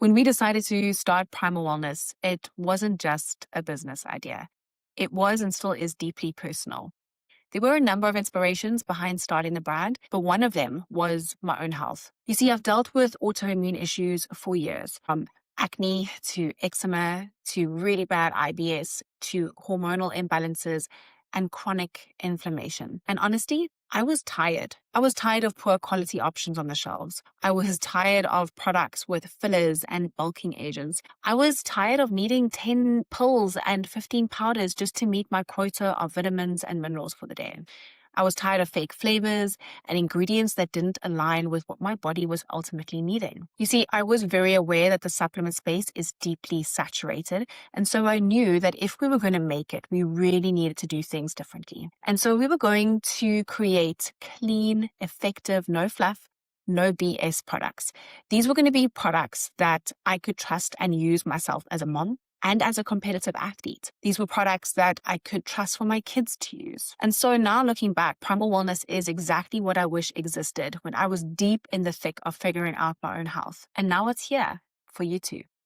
When we decided to start Primal Wellness, it wasn't just a business idea. It was and still is deeply personal. There were a number of inspirations behind starting the brand, but one of them was my own health. You see, I've dealt with autoimmune issues for years, from acne to eczema to really bad IBS to hormonal imbalances and chronic inflammation. And honestly, I was tired. I was tired of poor quality options on the shelves. I was tired of products with fillers and bulking agents. I was tired of needing 10 pills and 15 powders just to meet my quota of vitamins and minerals for the day. I was tired of fake flavors and ingredients that didn't align with what my body was ultimately needing. You see, I was very aware that the supplement space is deeply saturated. And so I knew that if we were going to make it, we really needed to do things differently. And so we were going to create clean, effective, no fluff, no BS products. These were going to be products that I could trust and use myself as a mom and as a competitive athlete. These were products that I could trust for my kids to use. And so now looking back, Primal Wellness is exactly what I wish existed when I was deep in the thick of figuring out my own health. And now it's here for you too.